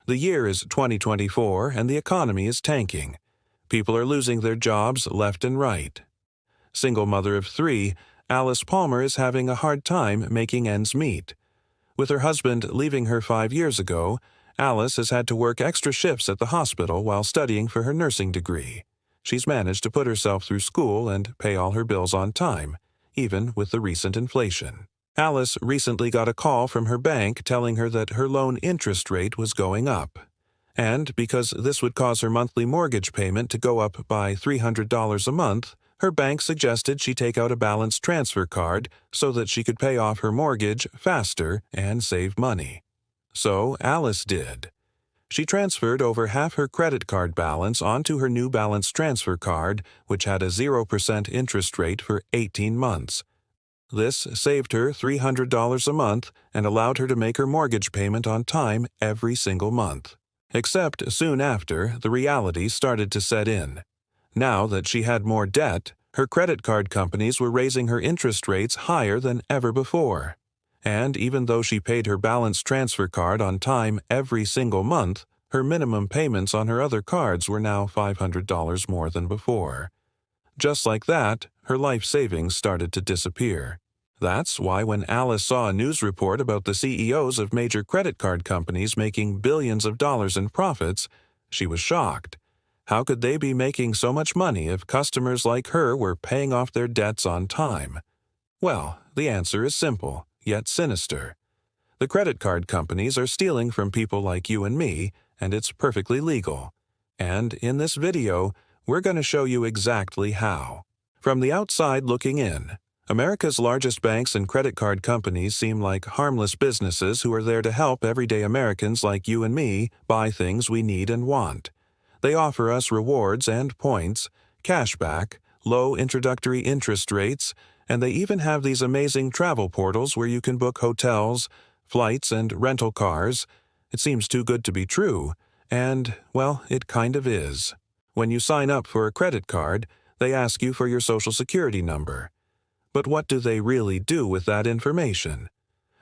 The year is 2024 and the economy is tanking. People are losing their jobs left and right. Single mother of 3, Alice Palmer is having a hard time making ends meet. With her husband leaving her 5 years ago, Alice has had to work extra shifts at the hospital while studying for her nursing degree. She's managed to put herself through school and pay all her bills on time, even with the recent inflation. Alice recently got a call from her bank telling her that her loan interest rate was going up. And because this would cause her monthly mortgage payment to go up by $300 a month, her bank suggested she take out a balance transfer card so that she could pay off her mortgage faster and save money. So Alice did. She transferred over half her credit card balance onto her new balance transfer card, which had a 0% interest rate for 18 months. This saved her $300 a month and allowed her to make her mortgage payment on time every single month. Except soon after, the reality started to set in. Now that she had more debt, her credit card companies were raising her interest rates higher than ever before. And even though she paid her balance transfer card on time every single month, her minimum payments on her other cards were now $500 more than before. Just like that, her life savings started to disappear. That's why when Alice saw a news report about the CEOs of major credit card companies making billions of dollars in profits, she was shocked. How could they be making so much money if customers like her were paying off their debts on time? Well, the answer is simple, yet sinister. The credit card companies are stealing from people like you and me, and it's perfectly legal. And in this video, we're going to show you exactly how. From the outside looking in, America's largest banks and credit card companies seem like harmless businesses who are there to help everyday Americans like you and me buy things we need and want. They offer us rewards and points, cashback, low introductory interest rates, and they even have these amazing travel portals where you can book hotels, flights, and rental cars. It seems too good to be true, and, well, it kind of is. When you sign up for a credit card, they ask you for your Social Security number. But what do they really do with that information?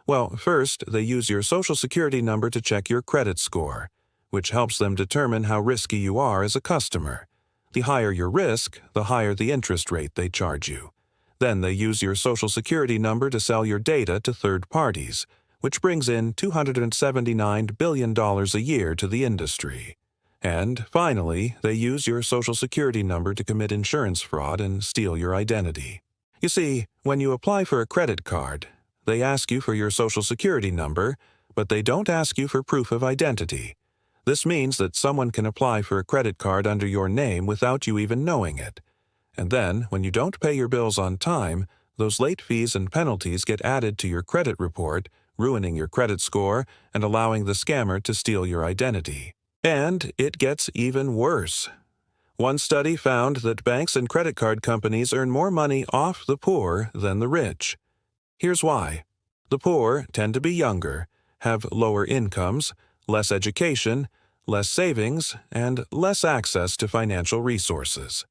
Well, first, they use your Social Security number to check your credit score, which helps them determine how risky you are as a customer. The higher your risk, the higher the interest rate they charge you. Then they use your Social Security number to sell your data to third parties, which brings in $279 billion a year to the industry. And finally, they use your Social Security number to commit insurance fraud and steal your identity. You see, when you apply for a credit card, they ask you for your Social Security number, but they don't ask you for proof of identity. This means that someone can apply for a credit card under your name without you even knowing it. And then, when you don't pay your bills on time, those late fees and penalties get added to your credit report, ruining your credit score and allowing the scammer to steal your identity. And it gets even worse. One study found that banks and credit card companies earn more money off the poor than the rich. Here's why. The poor tend to be younger, have lower incomes, less education, less savings, and less access to financial resources.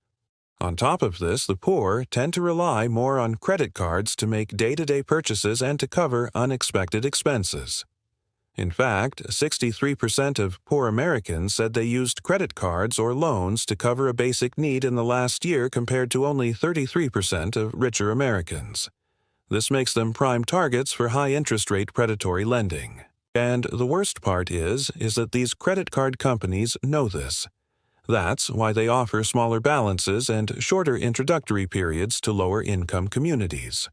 On top of this, the poor tend to rely more on credit cards to make day-to-day purchases and to cover unexpected expenses. In fact, 63% of poor Americans said they used credit cards or loans to cover a basic need in the last year compared to only 33% of richer Americans. This makes them prime targets for high-interest rate predatory lending. And the worst part is that these credit card companies know this. That's why they offer smaller balances and shorter introductory periods to lower-income communities.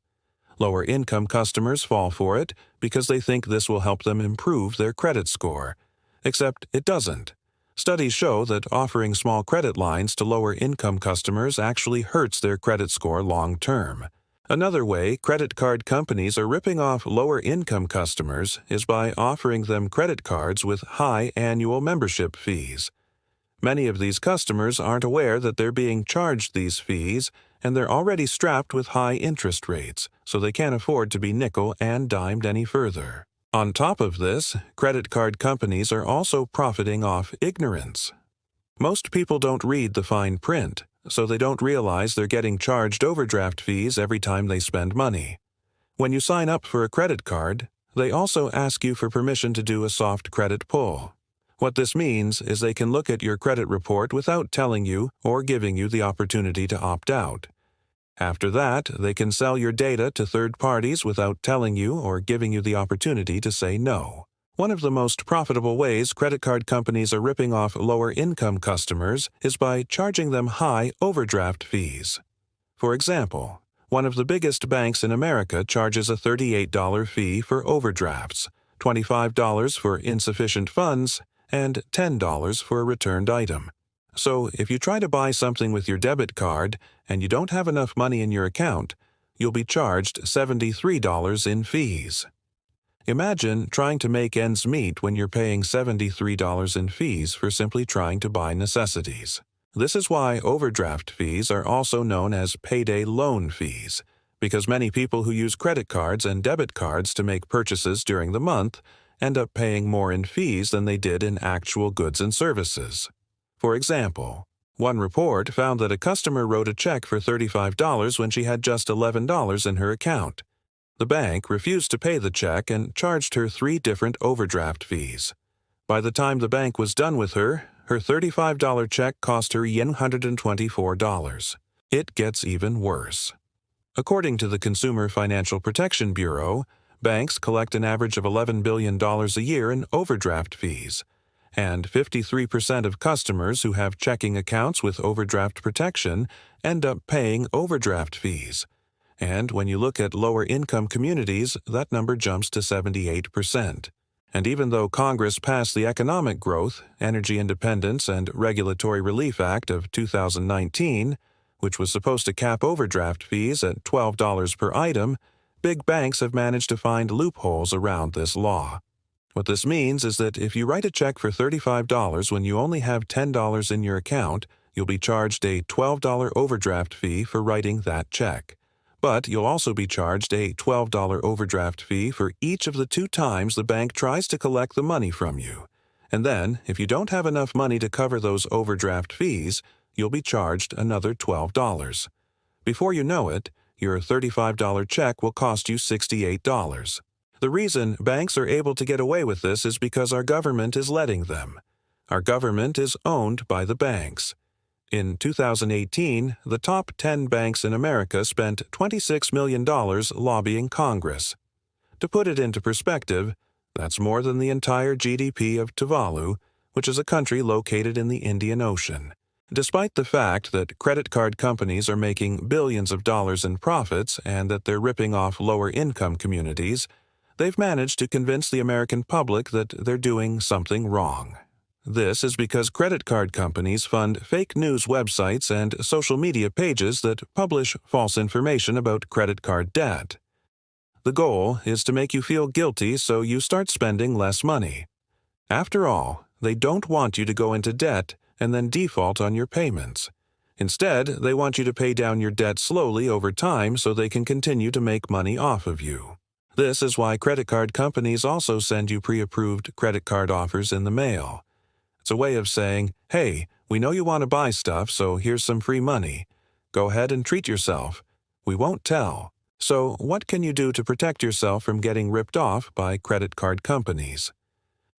Lower-income customers fall for it because they think this will help them improve their credit score. Except it doesn't. Studies show that offering small credit lines to lower-income customers actually hurts their credit score long-term. Another way credit card companies are ripping off lower-income customers is by offering them credit cards with high annual membership fees. Many of these customers aren't aware that they're being charged these fees, and they're already strapped with high interest rates, so they can't afford to be nickel and dimed any further. On top of this, credit card companies are also profiting off ignorance. Most people don't read the fine print, so they don't realize they're getting charged overdraft fees every time they spend money. When you sign up for a credit card, they also ask you for permission to do a soft credit pull. What this means is they can look at your credit report without telling you or giving you the opportunity to opt out. After that, they can sell your data to third parties without telling you or giving you the opportunity to say no. One of the most profitable ways credit card companies are ripping off lower-income customers is by charging them high overdraft fees. For example, one of the biggest banks in America charges a $38 fee for overdrafts, $25 for insufficient funds, and $10 for a returned item. So if you try to buy something with your debit card and you don't have enough money in your account, you'll be charged $73 in fees. Imagine trying to make ends meet when you're paying $73 in fees for simply trying to buy necessities. This is why overdraft fees are also known as payday loan fees, because many people who use credit cards and debit cards to make purchases during the month end up paying more in fees than they did in actual goods and services. For example, one report found that a customer wrote a check for $35 when she had just $11 in her account. The bank refused to pay the check and charged her 3 different overdraft fees. By the time the bank was done with her, her $35 check cost her $124. It gets even worse. According to the Consumer Financial Protection Bureau, banks collect an average of $11 billion a year in overdraft fees, and 53% of customers who have checking accounts with overdraft protection end up paying overdraft fees. And when you look at lower-income communities, that number jumps to 78%. And even though Congress passed the Economic Growth, Energy Independence, and Regulatory Relief Act of 2019, which was supposed to cap overdraft fees at $12 per item, big banks have managed to find loopholes around this law. What this means is that if you write a check for $35 when you only have $10 in your account, you'll be charged a $12 overdraft fee for writing that check. But you'll also be charged a $12 overdraft fee for each of the 2 times the bank tries to collect the money from you. And then, if you don't have enough money to cover those overdraft fees, you'll be charged another $12. Before you know it, your $35 check will cost you $68. The reason banks are able to get away with this is because our government is letting them. Our government is owned by the banks. In 2018, the top 10 banks in America spent $26 million lobbying Congress. To put it into perspective, that's more than the entire GDP of Tuvalu, which is a country located in the Indian Ocean. Despite the fact that credit card companies are making billions of dollars in profits and that they're ripping off lower-income communities, they've managed to convince the American public that they're doing something wrong. This is because credit card companies fund fake news websites and social media pages that publish false information about credit card debt. The goal is to make you feel guilty so you start spending less money. After all, they don't want you to go into debt and then default on your payments. Instead, they want you to pay down your debt slowly over time so they can continue to make money off of you. This is why credit card companies also send you pre-approved credit card offers in the mail. It's a way of saying, hey, we know you want to buy stuff, so here's some free money. Go ahead and treat yourself. We won't tell. So what can you do to protect yourself from getting ripped off by credit card companies?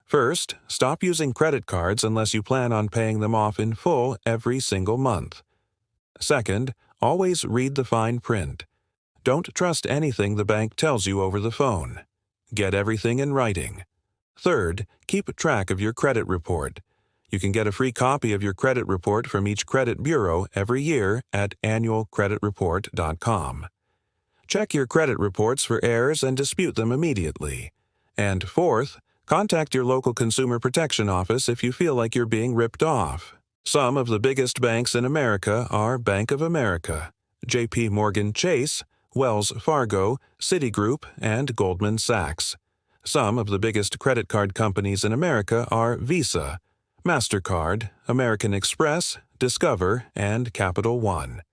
First, stop using credit cards unless you plan on paying them off in full every single month. Second, always read the fine print. Don't trust anything the bank tells you over the phone. Get everything in writing. Third, keep track of your credit report. You can get a free copy of your credit report from each credit bureau every year at annualcreditreport.com. Check your credit reports for errors and dispute them immediately. And fourth, contact your local consumer protection office if you feel like you're being ripped off. Some of the biggest banks in America are Bank of America, J.P. Morgan Chase, Wells Fargo, Citigroup, and Goldman Sachs. Some of the biggest credit card companies in America are Visa, MasterCard, American Express, Discover, and Capital One.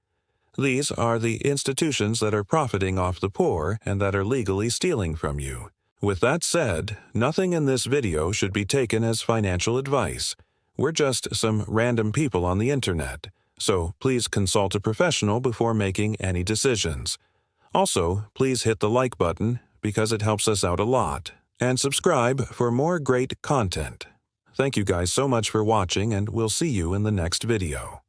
These are the institutions that are profiting off the poor and that are legally stealing from you. With that said, nothing in this video should be taken as financial advice. We're just some random people on the internet, so please consult a professional before making any decisions. Also, please hit the like button because it helps us out a lot, and subscribe for more great content. Thank you guys so much for watching, and we'll see you in the next video.